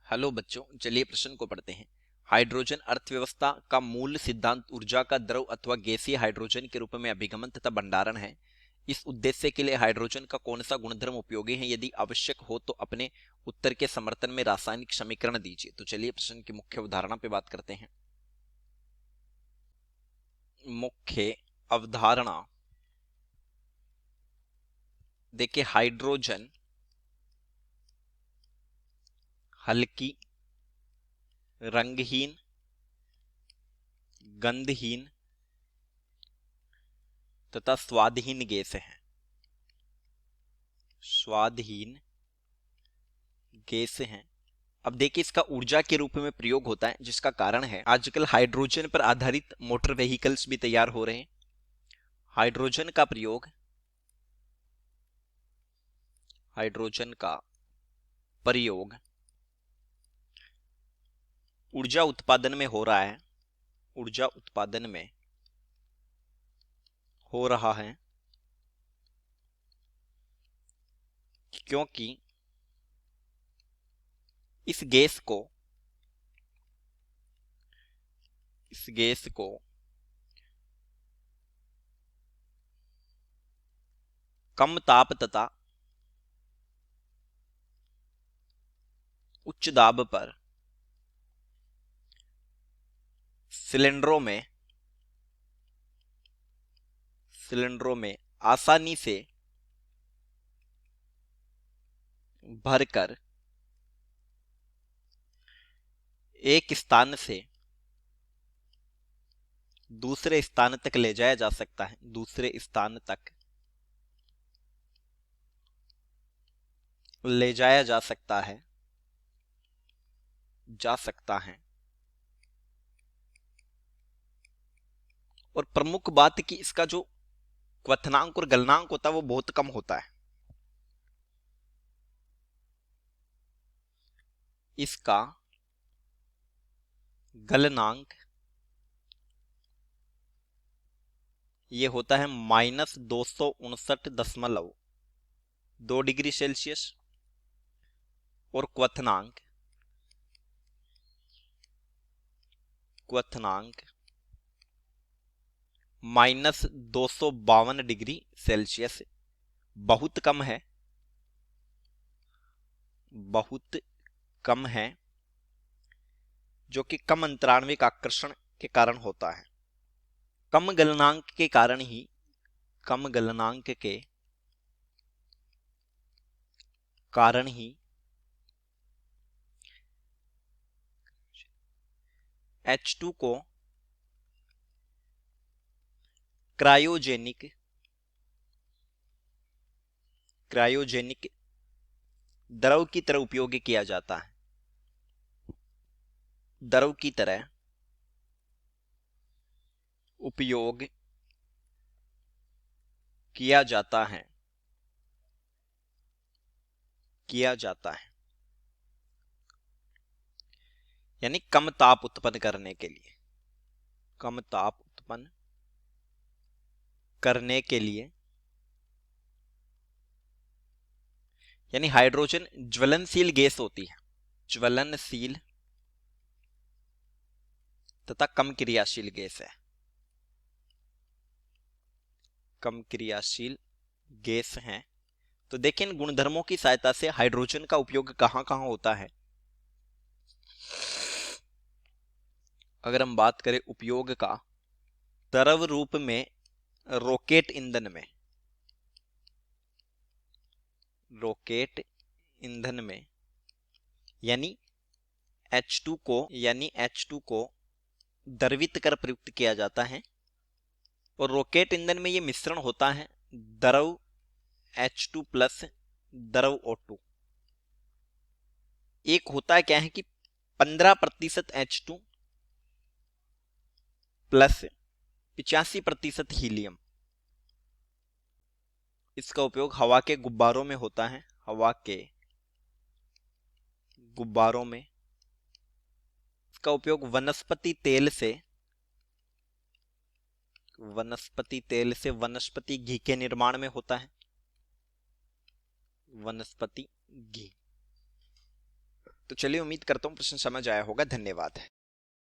Hello बच्चों, चलिए प्रश्न को पढ़ते हैं। हाइड्रोजन अर्थव्यवस्था का मूल सिद्धांत ऊर्जा का द्रव अथवा गैसीय हाइड्रोजन के रूप में अभिगमन तथा भंडारण है। इस उद्देश्य के लिए हाइड्रोजन का कौन सा गुणधर्म उपयोगी है? यदि आवश्यक हो तो अपने उत्तर के समर्थन में रासायनिक समीकरण दीजिए। तो चलिए प्रश्न की मुख्य अवधारणा पे बात करते हैं। मुख्य अवधारणा देखिए, हाइड्रोजन हल्की, रंगहीन, गंधहीन तथा स्वादहीन गैस है। स्वादहीन गैस हैं। अब देखिए, इसका ऊर्जा के रूप में प्रयोग होता है, जिसका कारण है आजकल हाइड्रोजन पर आधारित मोटर व्हीकल्स भी तैयार हो रहे हैं। हाइड्रोजन का प्रयोग हाइड्रोजन का प्रयोग ऊर्जा उत्पादन में हो रहा है। ऊर्जा उत्पादन में हो रहा है क्योंकि इस गैस को कम ताप तथा उच्च दाब पर सिलेंडरों में आसानी से भरकर एक स्थान से दूसरे स्थान तक ले जाया जा सकता है। दूसरे स्थान तक ले जाया जा सकता है। और प्रमुख बात कि इसका जो क्वथनांक और गलनांक होता है वो बहुत कम होता है। इसका गलनांक ये होता है -269.2 डिग्री सेल्सियस और क्वथनांक -252 डिग्री सेल्सियस। बहुत कम है, बहुत कम है, जो कि कम अंतराण्विक आकर्षण के कारण होता है। कम गलनांक के कारण ही H2 को क्रायोजेनिक द्रव की तरह उपयोग किया जाता है। द्रव की तरह उपयोग किया जाता है यानी कम ताप उत्पन्न करने के लिए। कम ताप उत्पन्न करने के लिए यानी हाइड्रोजन ज्वलनशील गैस होती है। ज्वलनशील तथा कम क्रियाशील गैस है। कम क्रियाशील गैस है। तो देखिए, इन गुणधर्मों की सहायता से हाइड्रोजन का उपयोग कहां कहां होता है। अगर हम बात करें उपयोग का, द्रव रूप में रॉकेट ईंधन में यानी H2 को द्रवित कर प्रयुक्त किया जाता है। और रॉकेट ईंधन में ये मिश्रण होता है द्रव H2 प्लस द्रव O2। एक होता है क्या है कि 15% H2 प्लस 85% हीलियम। इसका उपयोग हवा के गुब्बारों में होता है। हवा के गुब्बारों में इसका उपयोग वनस्पति तेल से वनस्पति घी के निर्माण में होता है। वनस्पति घी। तो चलिए, उम्मीद करता हूँ प्रश्न समझ आया होगा। धन्यवाद।